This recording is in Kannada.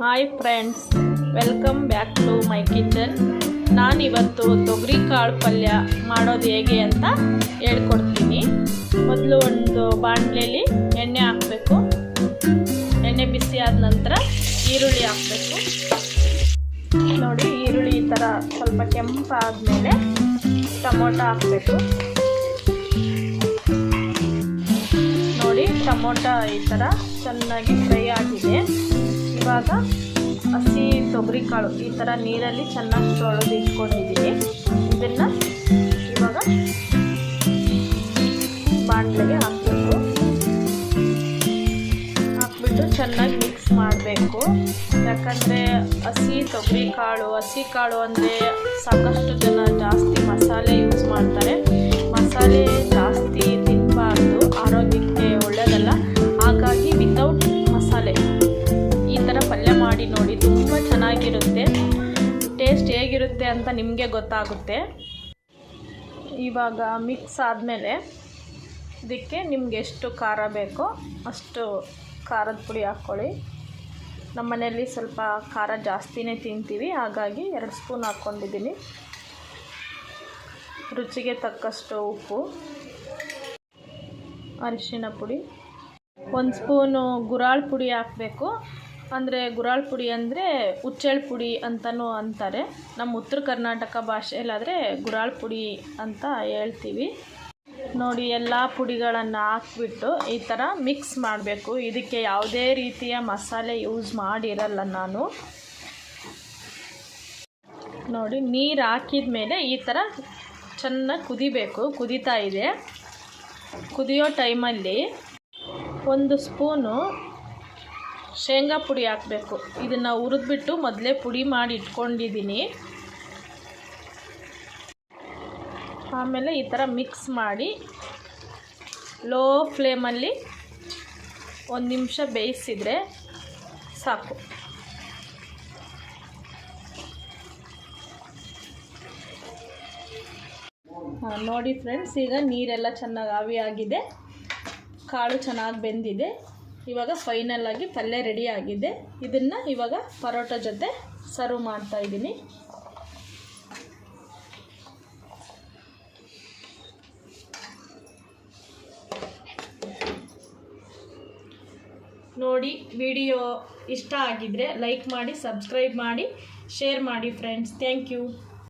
Hi friends, welcome back to my kitchen. ನಾನಿವತ್ತು ತೊಗರಿ ಕಾಳು ಪಲ್ಯ ಮಾಡೋದು ಹೇಗೆ ಅಂತ ಹೇಳ್ಕೊಡ್ತೀನಿ. ಮೊದಲು ಒಂದು ಬಾಣಲೆಯಲ್ಲಿ ಎಣ್ಣೆ ಹಾಕಬೇಕು. ಎಣ್ಣೆ ಬಿಸಿ ಆದ ನಂತರ ಈರುಳ್ಳಿ ಹಾಕಬೇಕು. ನೋಡಿ, ಈರುಳ್ಳಿ ಈ ಥರ ಸ್ವಲ್ಪ ಕೆಂಪಾದಮೇಲೆ ಟೊಮೊಟೊ ಹಾಕಬೇಕು. ನೋಡಿ, ಟೊಮೊಟೊ ಈ ಥರ ಚೆನ್ನಾಗಿ ಫ್ರೈ ಆಗಿದೆ. ಇವಾಗ ಹಸಿ ತೊಗರಿ ಕಾಳು ಈ ಥರ ನೀರಲ್ಲಿ ಚೆನ್ನಾಗಿ ತೊಳೆದು ಇಟ್ಕೊಂಡಿದ್ದೀನಿ. ಇದನ್ನು ಇವಾಗ ಬಾಣಲೆಗೆ ಹಾಕಬೇಕು. ಹಾಕ್ಬಿಟ್ಟು ಚೆನ್ನಾಗಿ ಮಿಕ್ಸ್ ಮಾಡಬೇಕು. ಯಾಕಂದರೆ ಹಸಿ ತೊಗರಿ ಕಾಳು, ಹಸಿ ಕಾಳು ಅಂದರೆ ಸಾಕಷ್ಟು ಜನ ಜಾಸ್ತಿ ಮಸಾಲೆ ಯೂಸ್ ಮಾಡ್ತಾರೆ. ಮಸಾಲೆ ಜಾಸ್ತಿ ತಿನ್ನಬಾರ್ದು, ಆರೋಗ್ಯಕ್ಕೆ ಒಳ್ಳೆಯದಲ್ಲ. ಹಾಗಾಗಿ ವಿತೌಟ್ ಮಸಾಲೆ ಈ ಥರ ಪಲ್ಯ ಮಾಡಿ ನೋಡಿ, ತುಂಬ ಚೆನ್ನಾಗಿರುತ್ತೆ. ಟೇಸ್ಟ್ ಹೇಗಿರುತ್ತೆ ಅಂತ ನಿಮಗೆ ಗೊತ್ತಾಗುತ್ತೆ. ಇವಾಗ ಮಿಕ್ಸ್ ಆದಮೇಲೆ ಇದಕ್ಕೆ ನಿಮ್ಗೆ ಎಷ್ಟು ಖಾರ ಬೇಕೋ ಅಷ್ಟು ಖಾರದ ಪುಡಿ ಹಾಕ್ಕೊಳ್ಳಿ. ನಮ್ಮ ಮನೆಯಲ್ಲಿ ಸ್ವಲ್ಪ ಖಾರ ಜಾಸ್ತಿನೇ ತಿಂತೀವಿ, ಹಾಗಾಗಿ 2 ಸ್ಪೂನ್ ಹಾಕ್ಕೊಂಡಿದ್ದೀನಿ. ರುಚಿಗೆ ತಕ್ಕಷ್ಟು ಉಪ್ಪು, ಅರಿಶಿಣ ಪುಡಿ, 1 ಸ್ಪೂನು ಗುರಾಳ್ ಪುಡಿ ಹಾಕಬೇಕು. ಅಂದರೆ ಗುರಾಳ್ ಪುಡಿ ಅಂದರೆ ಹುಚ್ಚೆಳ್ ಪುಡಿ ಅಂತಲೂ ಅಂತಾರೆ. ನಮ್ಮ ಉತ್ತರ ಕರ್ನಾಟಕ ಭಾಷೆಯಲ್ಲಾದರೆ ಗುರಾಳ್ ಪುಡಿ ಅಂತ ಹೇಳ್ತೀವಿ. ನೋಡಿ, ಎಲ್ಲ ಪುಡಿಗಳನ್ನು ಹಾಕ್ಬಿಟ್ಟು ಈ ಥರ ಮಿಕ್ಸ್ ಮಾಡಬೇಕು. ಇದಕ್ಕೆ ಯಾವುದೇ ರೀತಿಯ ಮಸಾಲೆ ಯೂಸ್ ಮಾಡಿರಲ್ಲ ನಾನು. ನೋಡಿ, ನೀರು ಹಾಕಿದ ಮೇಲೆ ಈ ಥರ ಚೆನ್ನಾಗಿ ಕುದಿಬೇಕು. ಕುದೀತಾ ಇದೆ. ಕುದಿಯೋ ಟೈಮಲ್ಲಿ 1 ಸ್ಪೂನು ಶೇಂಗಾ ಪುಡಿ ಹಾಕಬೇಕು. ಇದನ್ನು ಹುರಿದ್ಬಿಟ್ಟು ಮೊದಲೇ ಪುಡಿ ಮಾಡಿ ಇಟ್ಕೊಂಡಿದ್ದೀನಿ. ಆಮೇಲೆ ಈ ಥರ ಮಿಕ್ಸ್ ಮಾಡಿ ಲೋ ಫ್ಲೇಮಲ್ಲಿ 1 ನಿಮಿಷ ಬೇಯಿಸಿದರೆ ಸಾಕು. ನೋಡಿ ಫ್ರೆಂಡ್ಸ್, ಈಗ ನೀರೆಲ್ಲ ಚೆನ್ನಾಗಿ ಆವಿಯಾಗಿದೆ, ಕಾಳು ಚೆನ್ನಾಗಿ ಬೆಂದಿದೆ. ಇವಾಗ ಫೈನಲ್ ಆಗಿ ಪಲ್ಯ ರೆಡಿ ಆಗಿದೆ. ಇದನ್ನು ಇವಾಗ ಪರೋಟ ಜೊತೆ ಸರ್ವ್ ಮಾಡ್ತಾ ಇದ್ದೀನಿ. ನೋಡಿ, ವಿಡಿಯೋ ಇಷ್ಟ ಆಗಿದ್ರೆ ಲೈಕ್ ಮಾಡಿ, ಸಬ್ಸ್ಕ್ರೈಬ್ ಮಾಡಿ, ಶೇರ್ ಮಾಡಿ ಫ್ರೆಂಡ್ಸ್. Thank you.